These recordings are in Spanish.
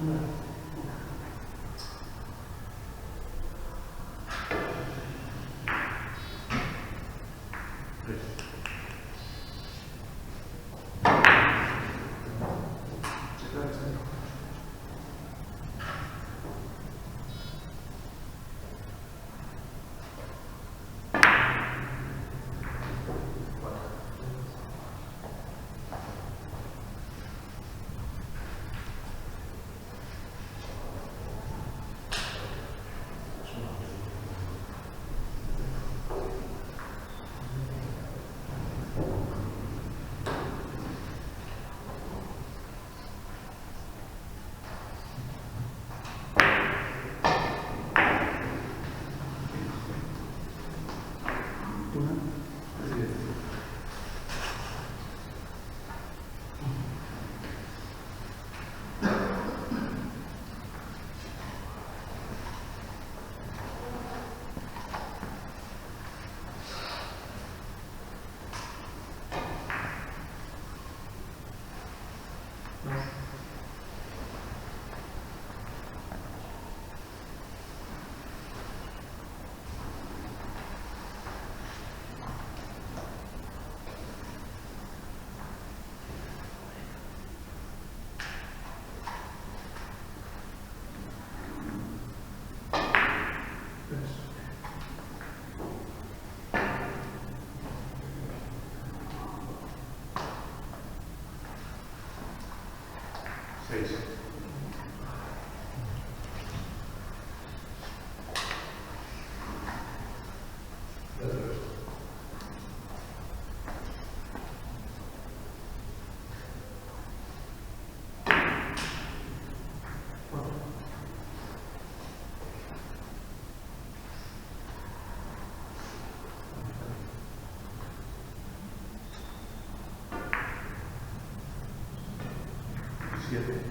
7,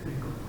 5.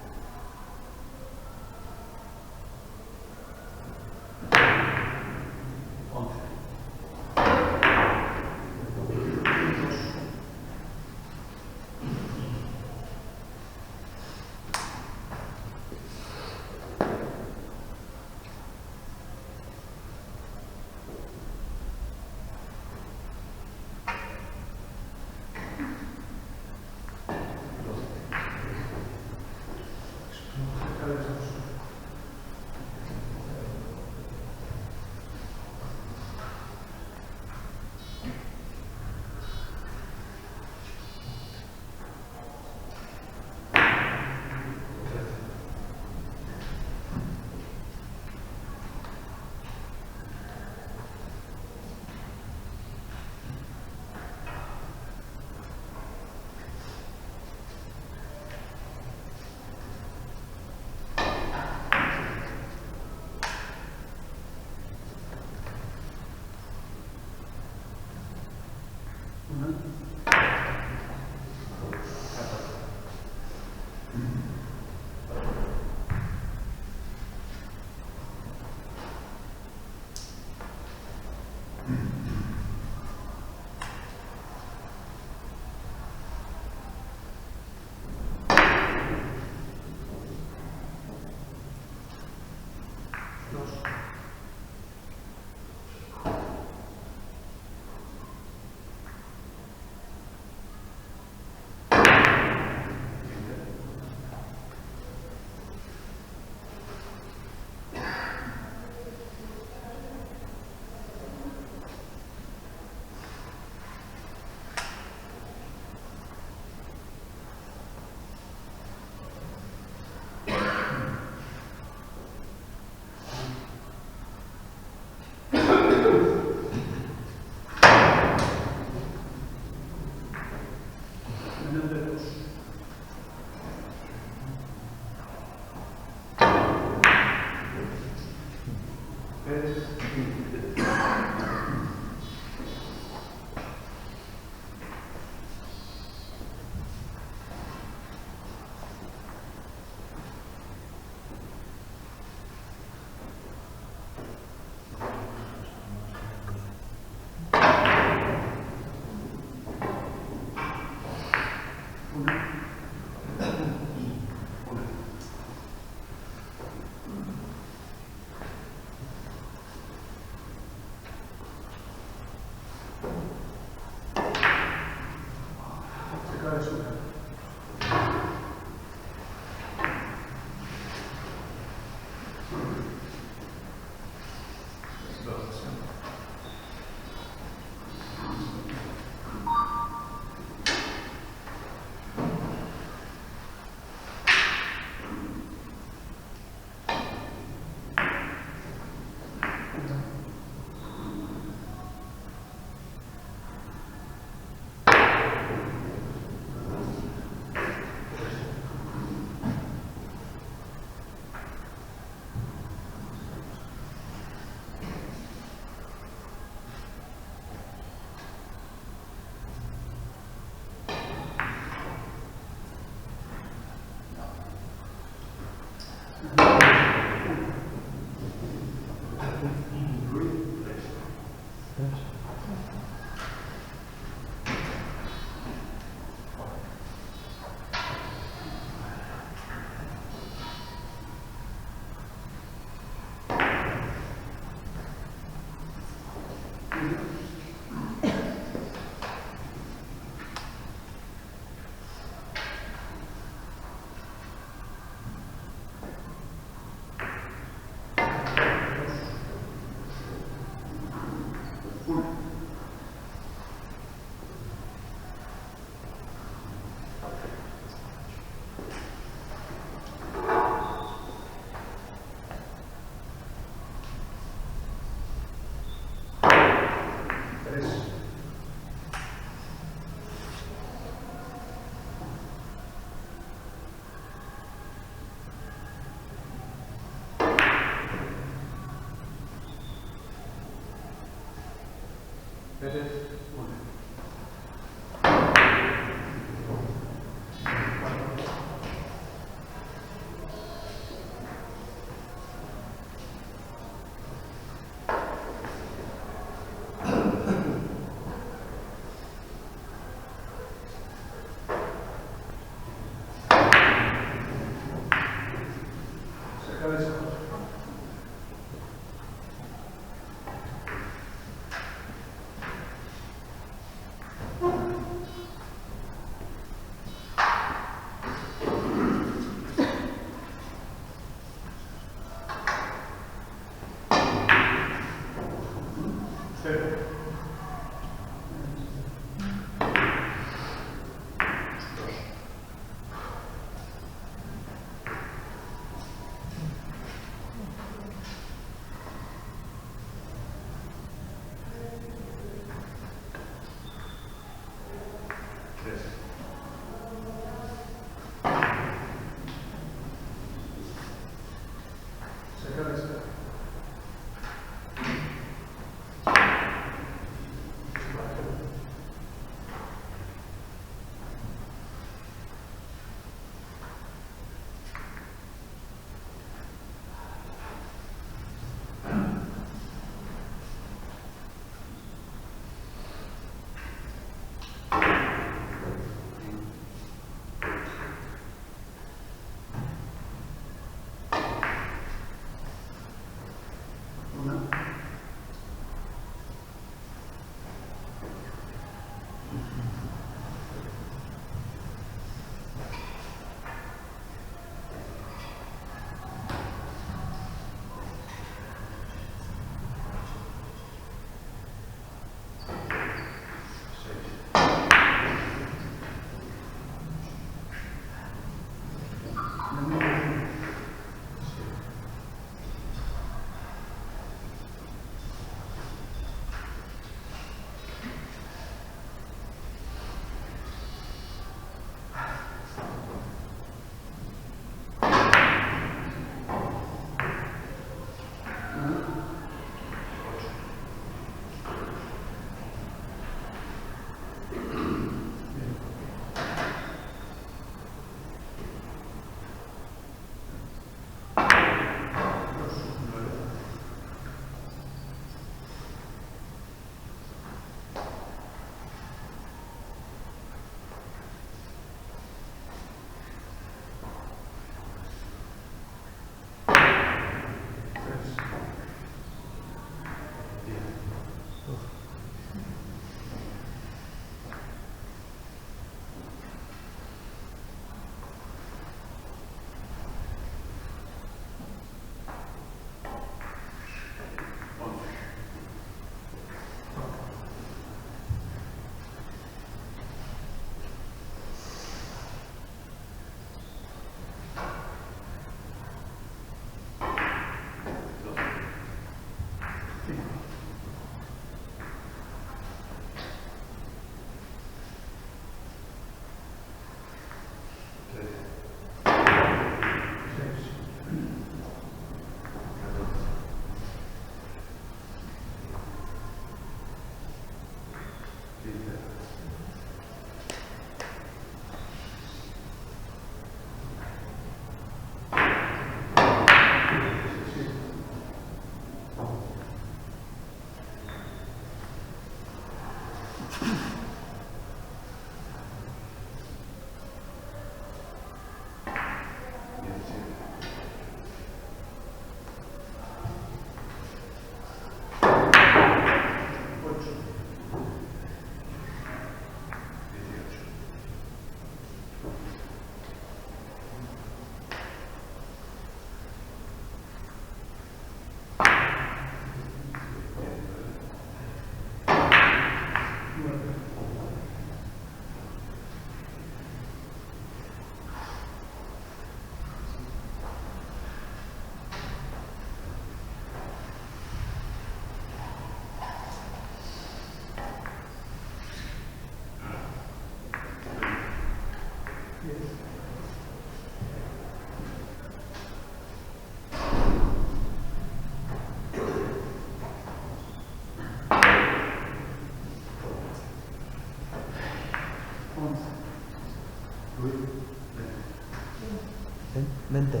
Vente.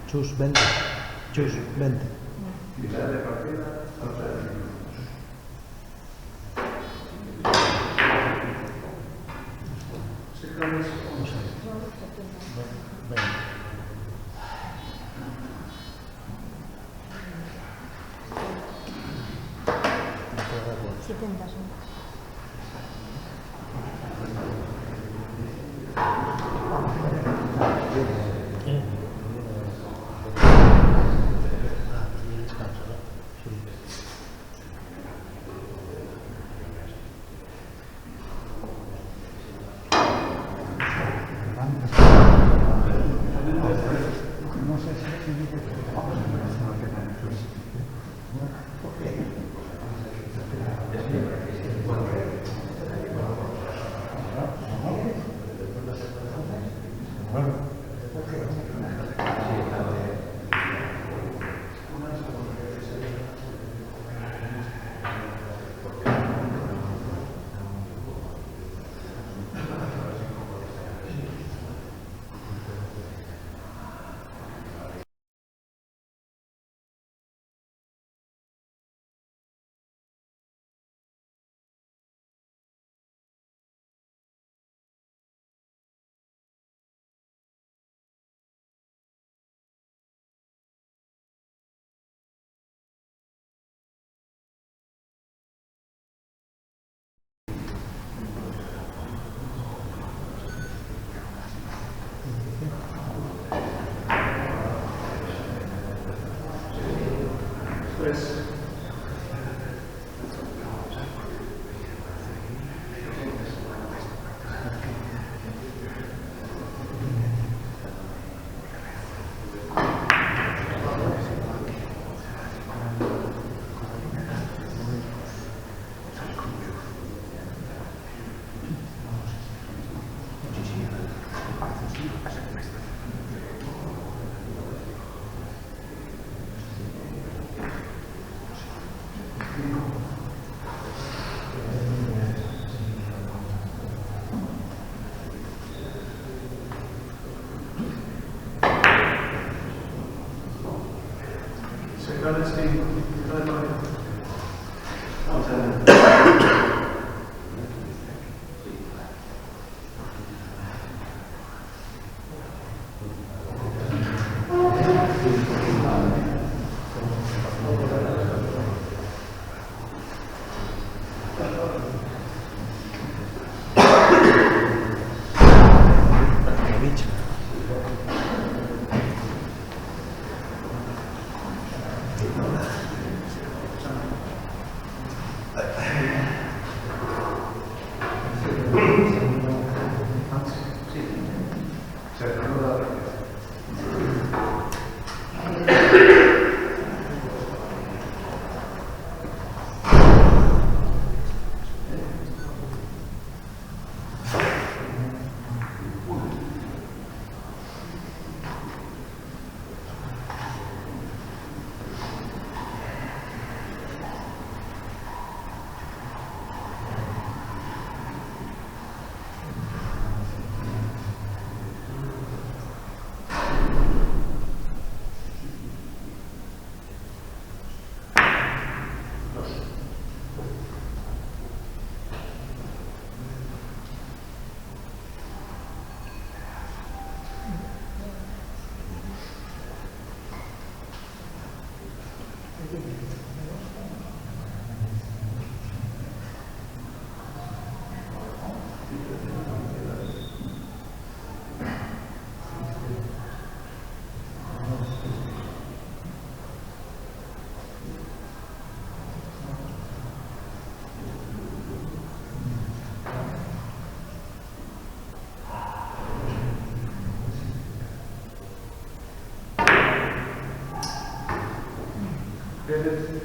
Chus, vente. Chus, vente. Final de partida, falta de minutos. Pérez, 2.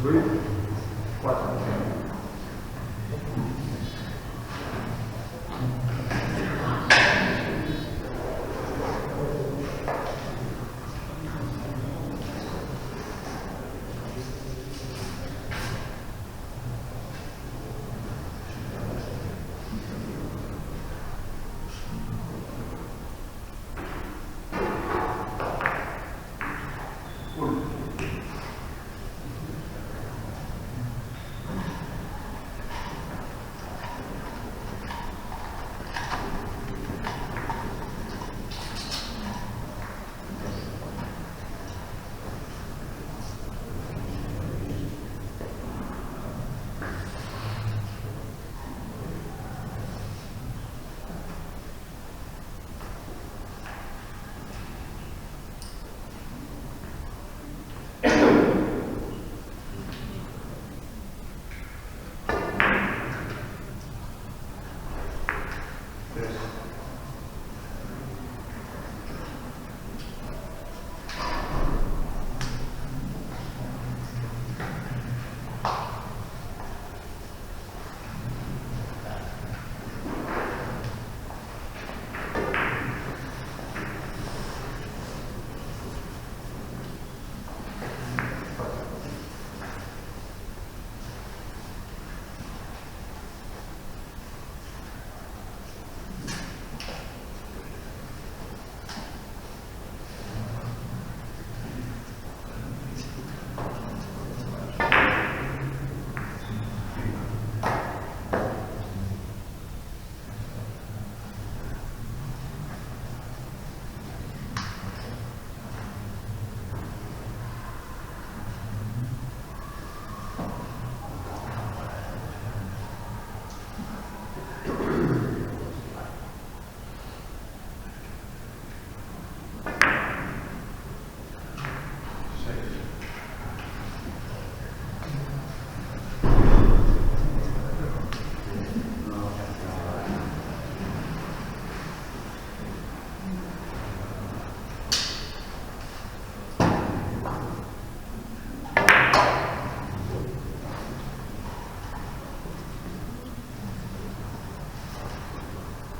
Luis, 4.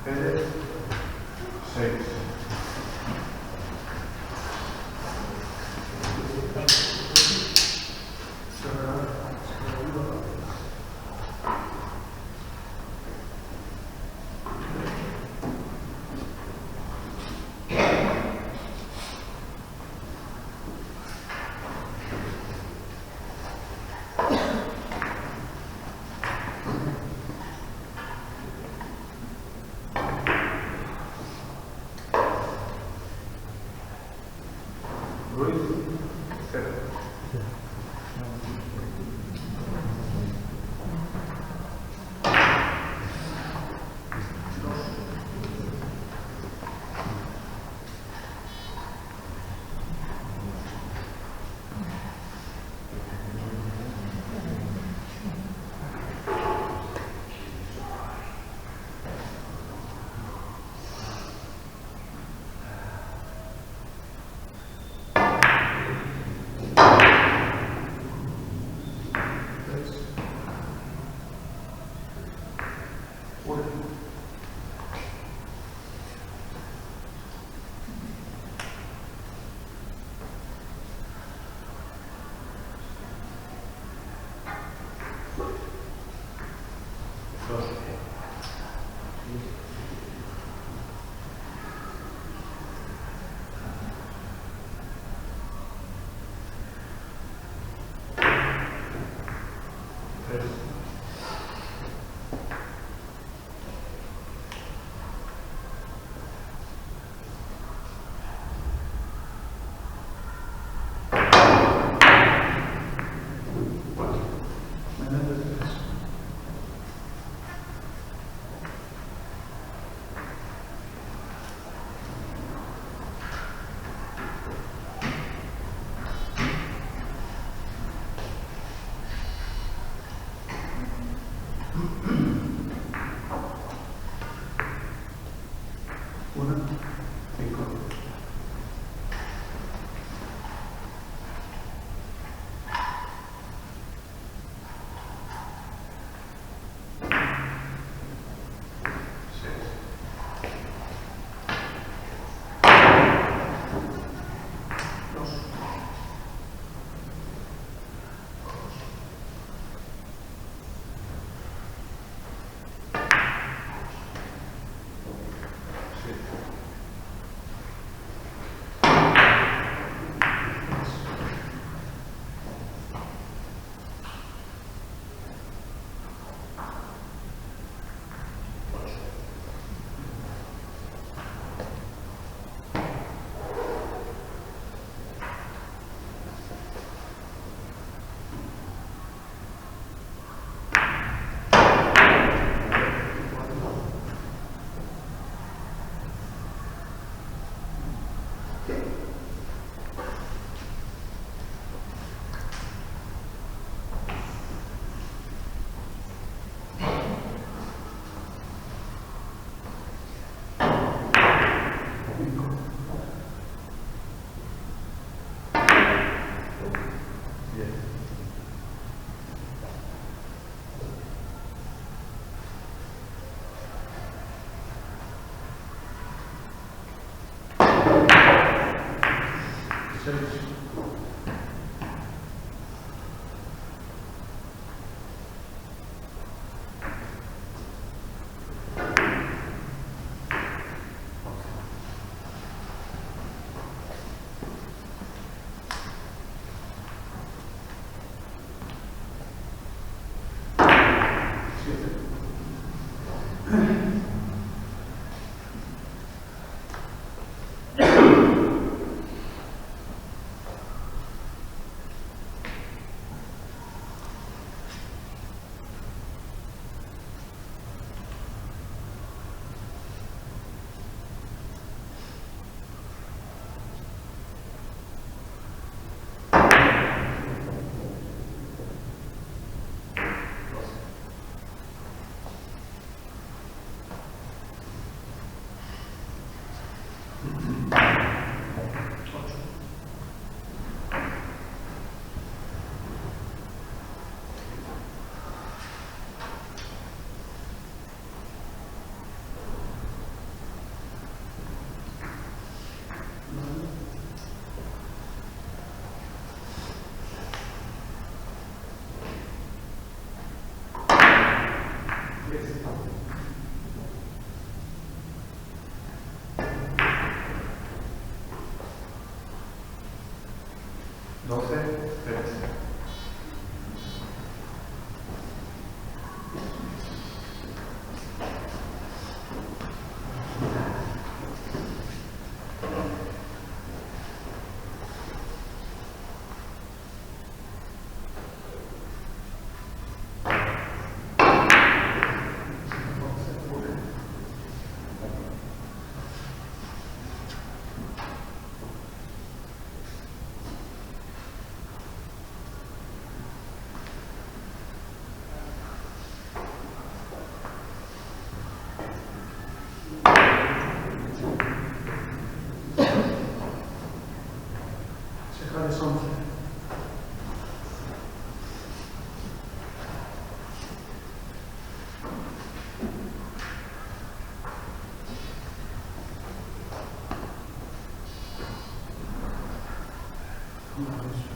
Pérez, 6. Ruiz, 0. Pérez.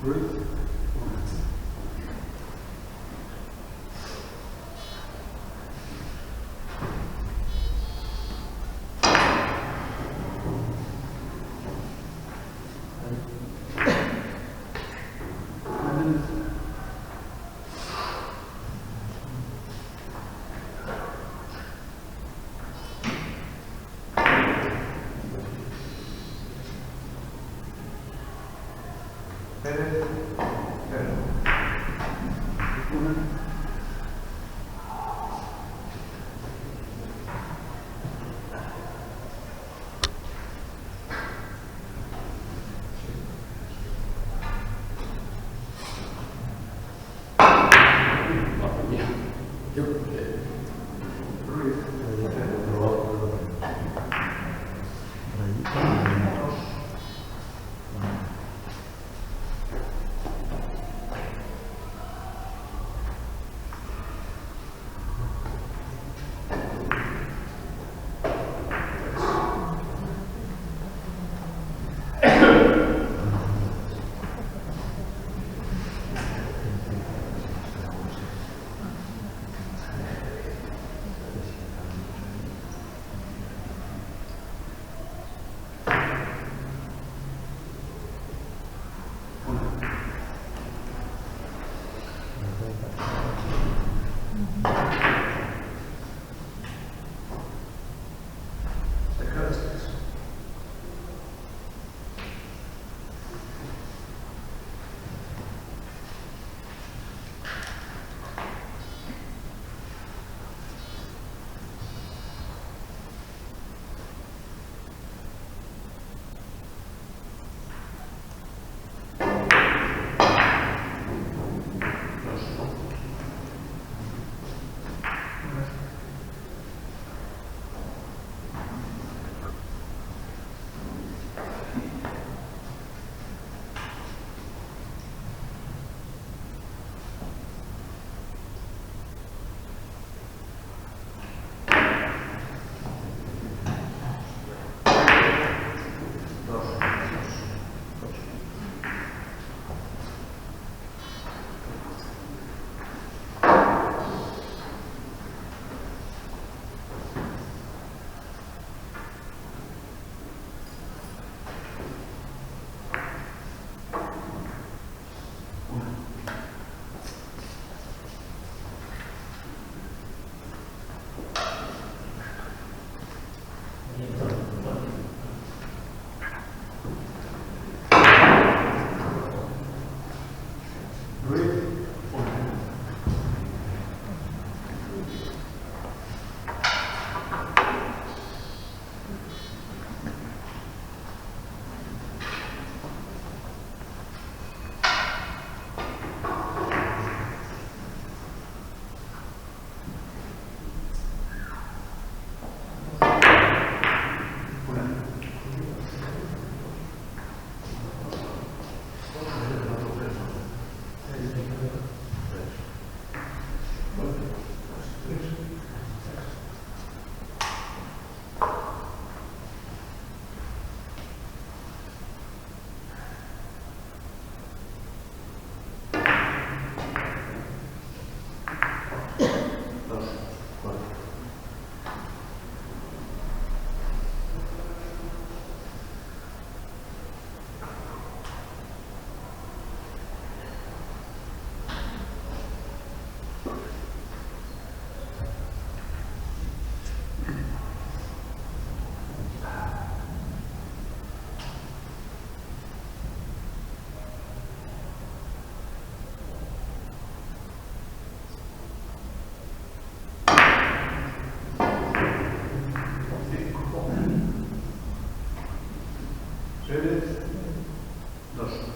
Ruth. Pérez. Pérez. 2.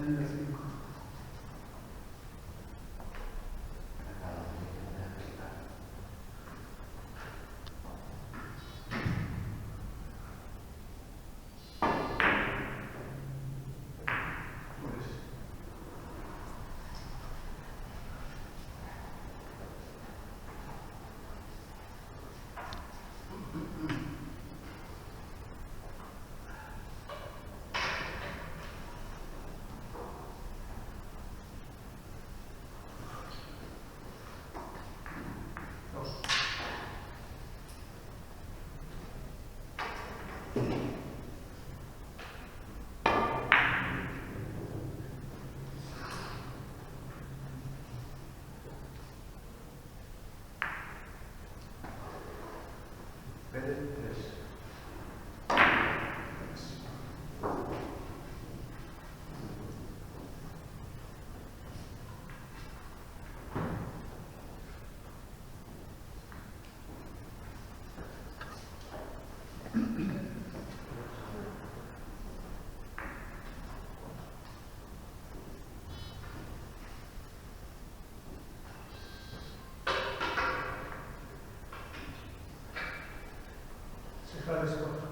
35. Cejades 4.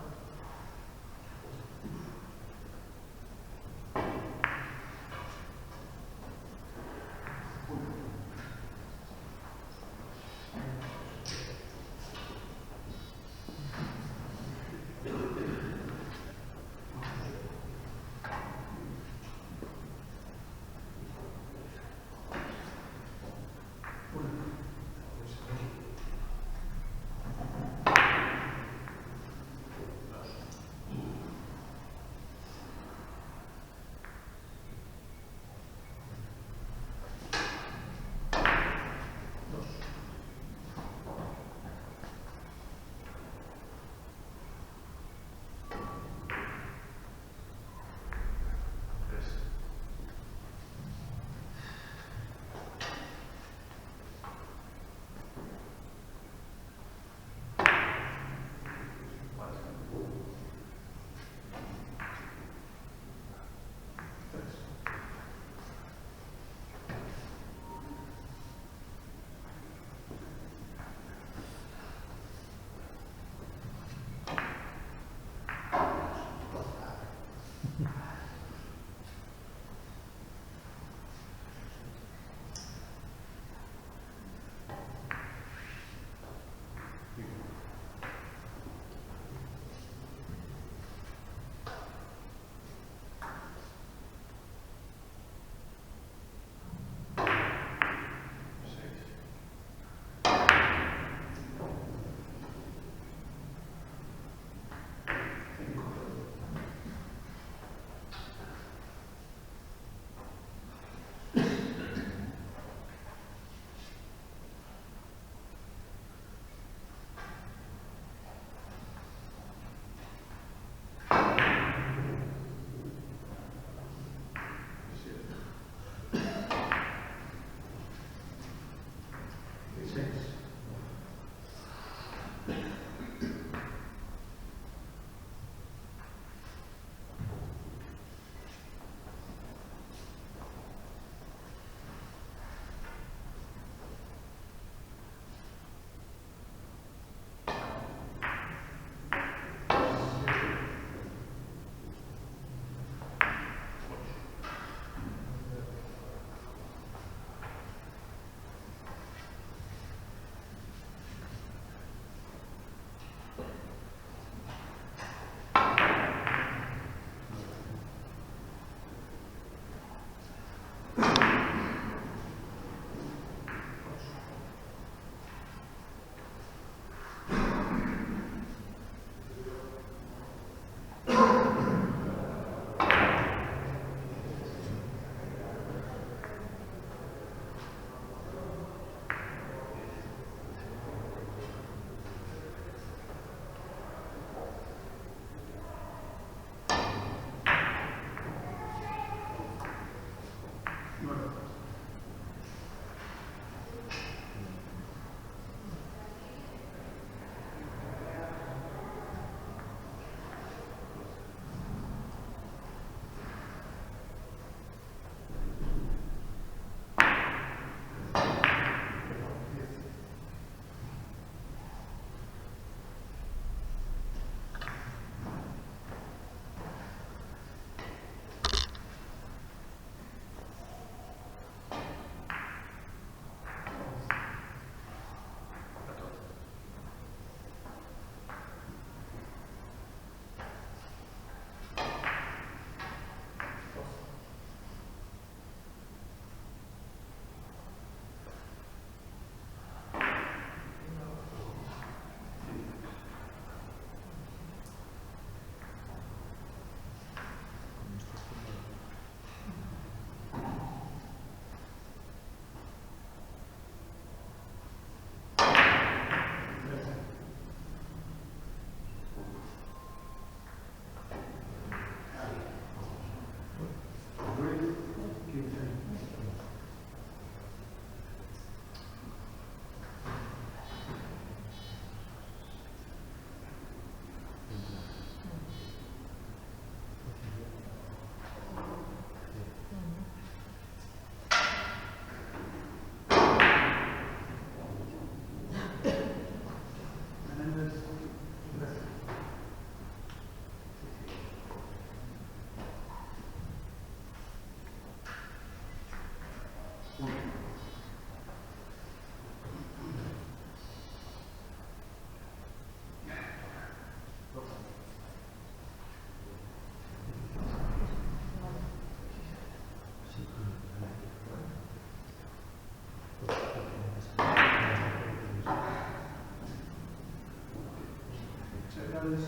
¿Cuántas?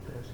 Tres.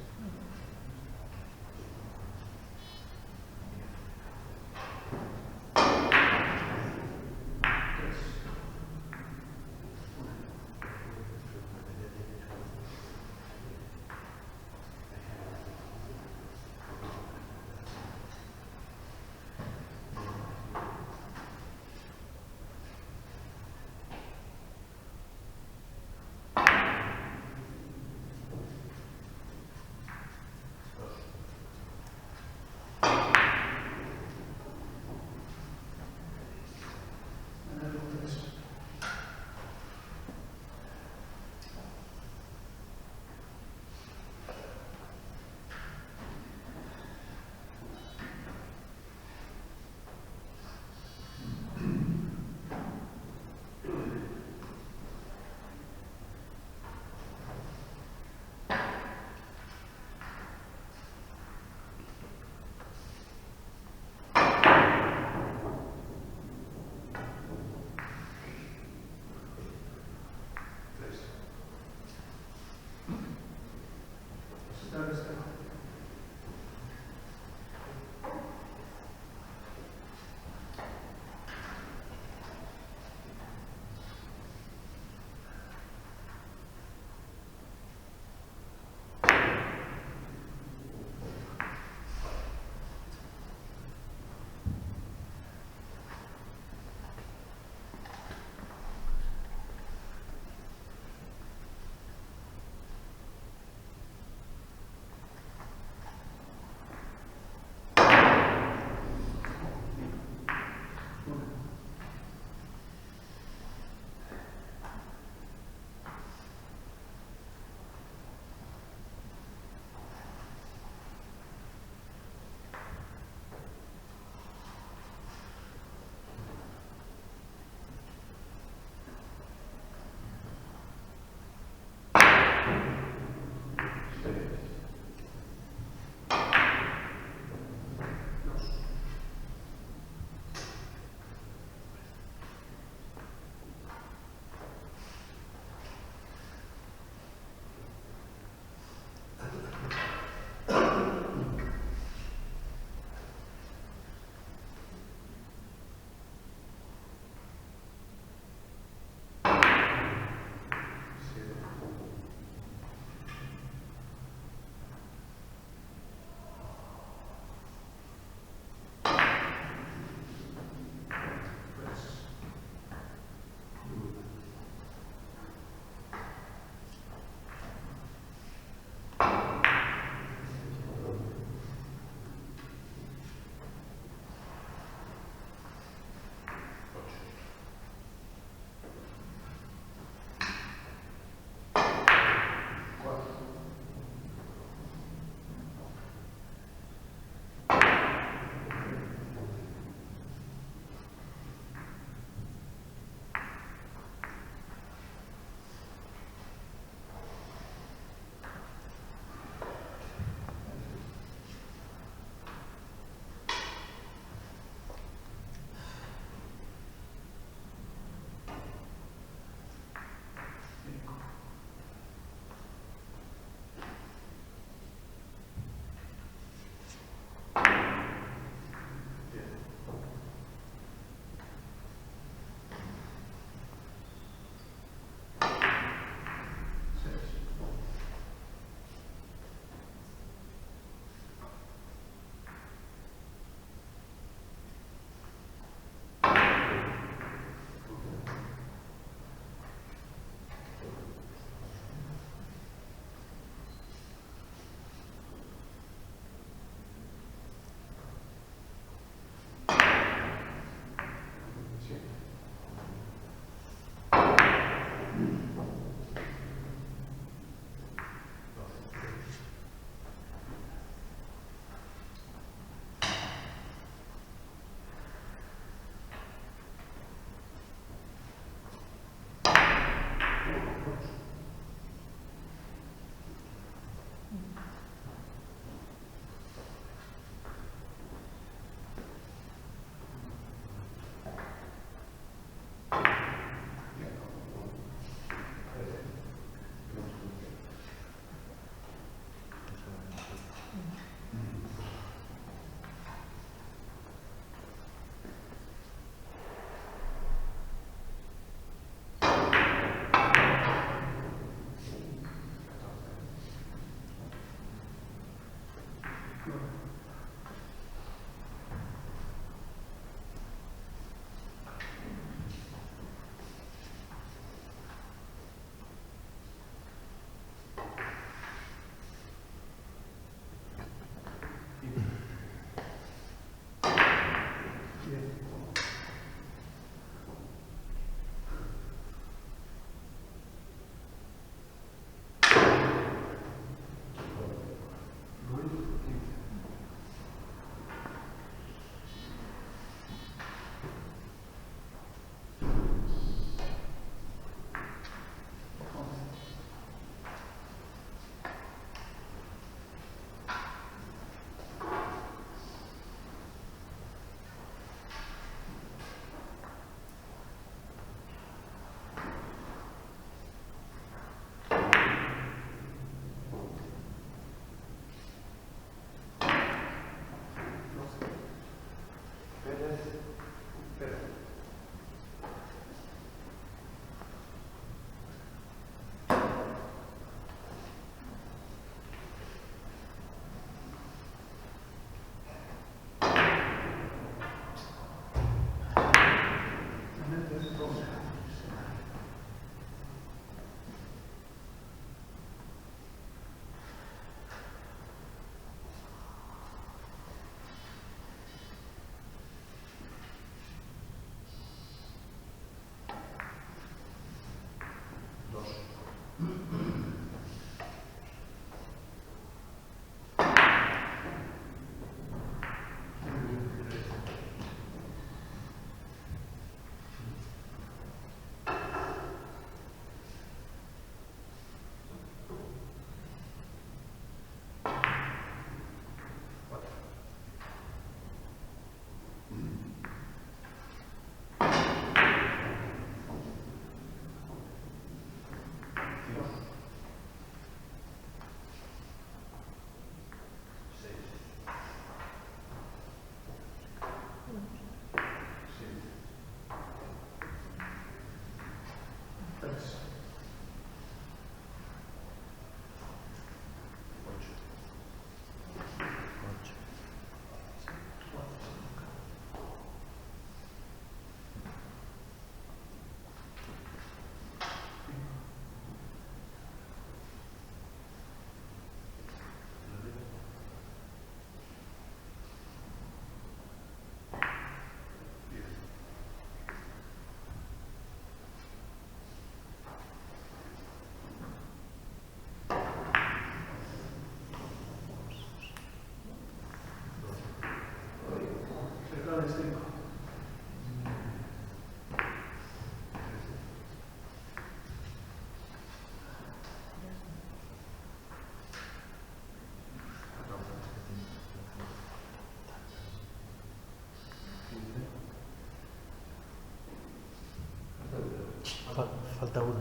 Falta una.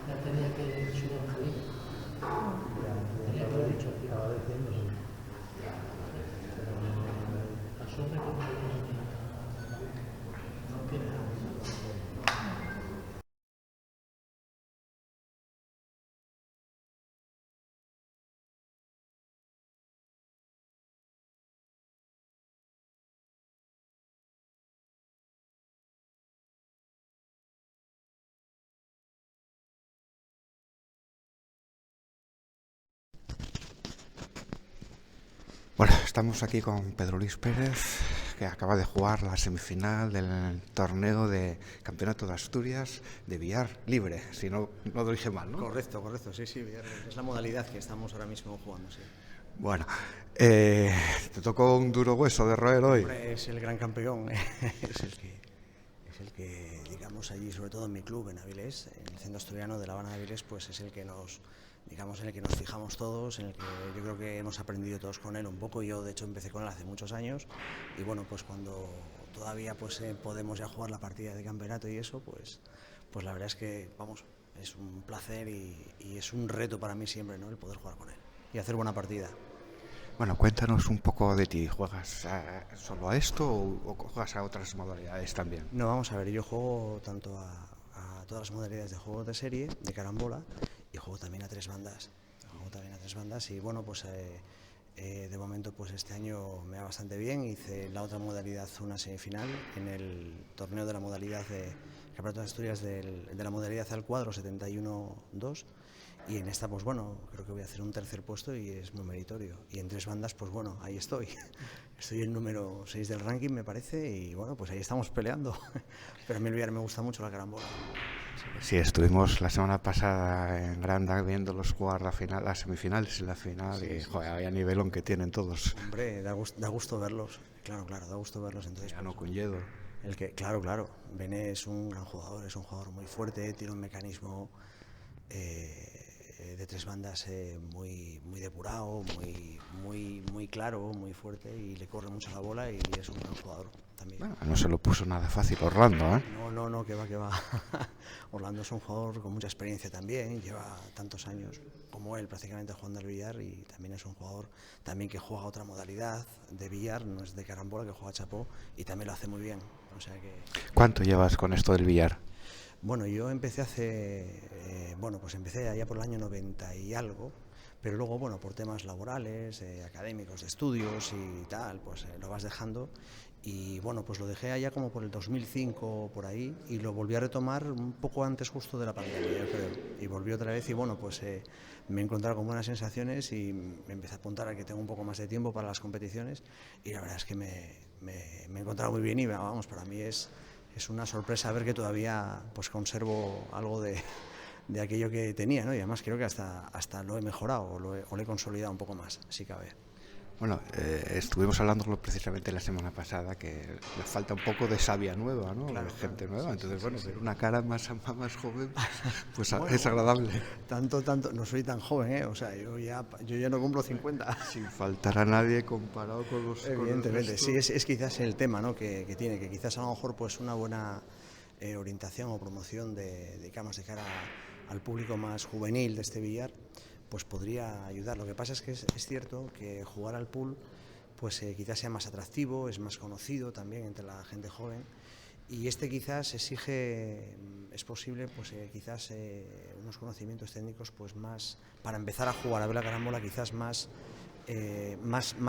Ya tenía que haber hecho un jardín. Tenía que haber dicho aquí. Estaba diciendo eso. Asume como que no tiene nada. Bueno, estamos aquí con Pedro Luis Pérez, que acaba de jugar la semifinal del torneo de Campeonato de Asturias de billar libre, si no lo dije mal, ¿no? Correcto, sí, billar libre. Es la modalidad que estamos ahora mismo jugando, sí. Bueno, te tocó un duro hueso de roer hoy. Hombre, es el gran campeón, es el que, digamos, allí, sobre todo en mi club, en Avilés, en el centro asturiano de La Habana de Avilés, pues es el que nos, digamos, en el que nos fijamos todos, en el que yo creo que hemos aprendido todos con él un poco. Yo, de hecho, empecé con él hace muchos años y, bueno, pues cuando todavía pues podemos ya jugar la partida de campeonato y eso, pues la verdad es que, vamos, es un placer y es un reto para mí siempre, ¿no?, el poder jugar con él y hacer buena partida. Bueno, cuéntanos un poco de ti. ¿Juegas solo a esto o juegas a otras modalidades también? No, vamos a ver, yo juego tanto a todas las modalidades de juegos de serie, de carambola, y juego también a tres bandas. Y bueno, pues de momento pues este año me va bastante bien. Hice la otra modalidad una semifinal en el torneo de la modalidad de Campeonato de Asturias de la modalidad al cuadro 71-2. Y en esta, pues bueno, creo que voy a hacer un tercer puesto y es muy meritorio. Y en tres bandas, pues bueno, ahí estoy. Estoy el número 6 del ranking, me parece, y bueno, pues ahí estamos peleando. Pero a mí el billar me gusta mucho, la carambola. Sí, estuvimos la semana pasada en Granda viéndolos jugar las semifinales y la final, sí, y joder, vaya nivelón que tienen todos. Hombre, da gusto verlos, claro, da gusto verlos. Entonces, ya no con Yedo. Claro, Bene es un gran jugador, es un jugador muy fuerte, tiene un mecanismo de tres bandas muy depurado, muy claro, muy fuerte, y le corre mucho la bola y es un gran jugador también. Bueno, no se lo puso nada fácil Orlando, ¿eh? No, que va. Orlando es un jugador con mucha experiencia también, lleva tantos años como él prácticamente jugando al billar, y también es un jugador también que juega otra modalidad de billar, no es de carambola, que juega chapó y también lo hace muy bien. O sea que... ¿Cuánto llevas con esto del billar? Bueno, yo empecé pues empecé allá por el año 90 y algo, pero luego, bueno, por temas laborales, académicos, de estudios y tal, pues lo vas dejando. Y bueno, pues lo dejé allá como por el 2005 por ahí, y lo volví a retomar un poco antes justo de la pandemia, yo creo. Y volví otra vez y bueno, pues me he encontrado con buenas sensaciones y me empecé a apuntar a que tengo un poco más de tiempo para las competiciones, y la verdad es que me he encontrado muy bien y vamos, para mí es una sorpresa ver que todavía pues conservo algo de aquello que tenía, ¿no? Y además creo que hasta lo he mejorado o lo he consolidado un poco más, si cabe. Bueno, estuvimos hablándolo precisamente la semana pasada, que le falta un poco de savia nueva, ¿no? Claro, de gente nueva. Sí, entonces, bueno, ver una cara más joven, pues bueno, es agradable. Tanto, no soy tan joven, ¿eh? O sea, yo ya no cumplo 50. Sin faltar a nadie comparado con los... Evidentemente, sí, es quizás el tema, ¿no?, que tiene, que quizás a lo mejor pues una buena orientación o promoción digamos, de cara al público más juvenil de este billar, pues podría ayudar. Lo que pasa es que es cierto que jugar al pool pues quizás sea más atractivo, es más conocido también entre la gente joven, y quizás exige, es posible, pues quizás unos conocimientos técnicos pues más, para empezar a jugar a ver la carambola, quizás más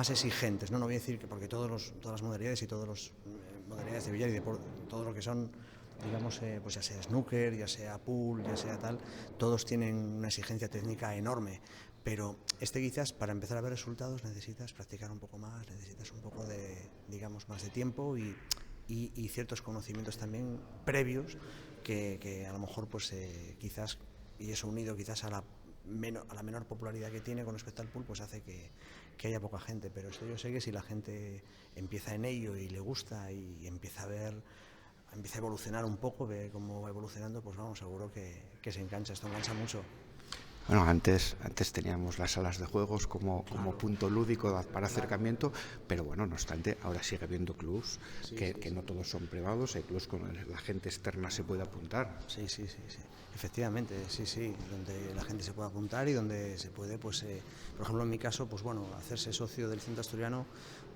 exigentes, ¿no? No voy a decir que, porque todas las modalidades y todas las modalidades de billar y deporte, todo lo que son, digamos, pues ya sea snooker, ya sea pool, ya sea tal, todos tienen una exigencia técnica enorme, pero quizás para empezar a ver resultados necesitas practicar un poco más, necesitas un poco de, digamos, más de tiempo y ciertos conocimientos también previos que a lo mejor pues quizás, y eso unido quizás a la menor popularidad que tiene con respecto al pool, pues hace que haya poca gente. Pero esto yo sé que si la gente empieza en ello y le gusta y empieza a evolucionar un poco, ve cómo va evolucionando, pues vamos, seguro que se engancha. Esto engancha mucho. Bueno, antes teníamos las salas de juegos como punto lúdico para acercamiento, pero bueno, no obstante, ahora sigue habiendo clubs que no todos son privados, hay clubs con la gente externa se puede apuntar. Sí, efectivamente, sí, donde la gente se puede apuntar y donde se puede, pues, por ejemplo, en mi caso, pues bueno, hacerse socio del centro asturiano,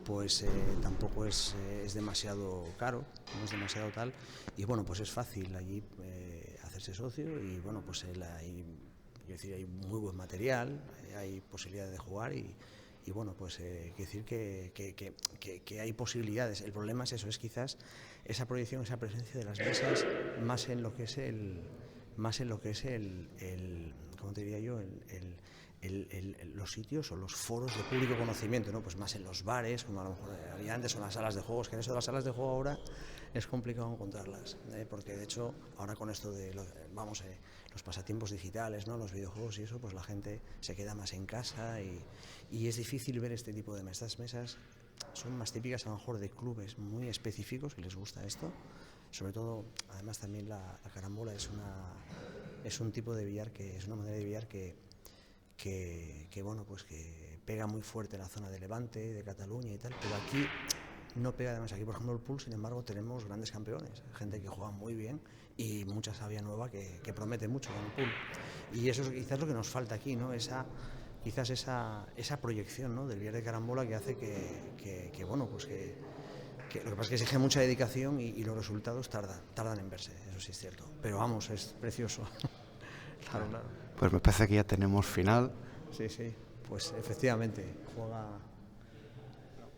pues tampoco es demasiado caro, no es demasiado tal, y bueno, pues es fácil allí hacerse socio, y bueno, pues hay muy buen material, hay posibilidad de jugar y bueno, pues quiero decir que hay posibilidades. El problema es eso, es quizás esa proyección, esa presencia de las mesas más en lo que es ¿cómo te diría yo? los sitios o los foros de público conocimiento, ¿no? Pues más en los bares, como a lo mejor había antes, o en las salas de juegos, que en eso de las salas de juego ahora es complicado encontrarlas, porque de hecho ahora con esto de los pasatiempos digitales, ¿no? Los videojuegos y eso, pues la gente se queda más en casa y es difícil ver este tipo de mesas. Estas mesas son más típicas a lo mejor de clubes muy específicos que les gusta esto, sobre todo, además también la carambola es un tipo de billar es una manera de billar que bueno, pues que pega muy fuerte en la zona de Levante, de Cataluña y tal, pero aquí no pega. Además aquí, por ejemplo, el pool, sin embargo, tenemos grandes campeones, gente que juega muy bien y mucha savia nueva que promete mucho con el pool. Y eso es quizás lo que nos falta aquí, ¿no? Quizás esa proyección, ¿no? Del billar de carambola que hace que bueno, pues que lo que pasa es que exige mucha dedicación y los resultados tardan en verse, eso sí es cierto. Pero vamos, es precioso. Claro. Pues me parece que ya tenemos final. Sí, pues efectivamente juega.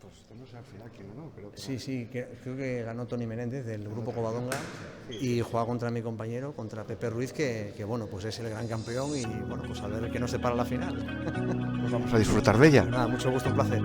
Pues no sé al final quién ganó, creo que. Sí, creo que ganó Tony Menéndez del grupo Covadonga y juega contra mi compañero, contra Pepe Ruiz, que bueno, pues es el gran campeón y bueno, pues a ver qué nos depara la final. Pues vamos a disfrutar de ella. Nada, mucho gusto, un placer.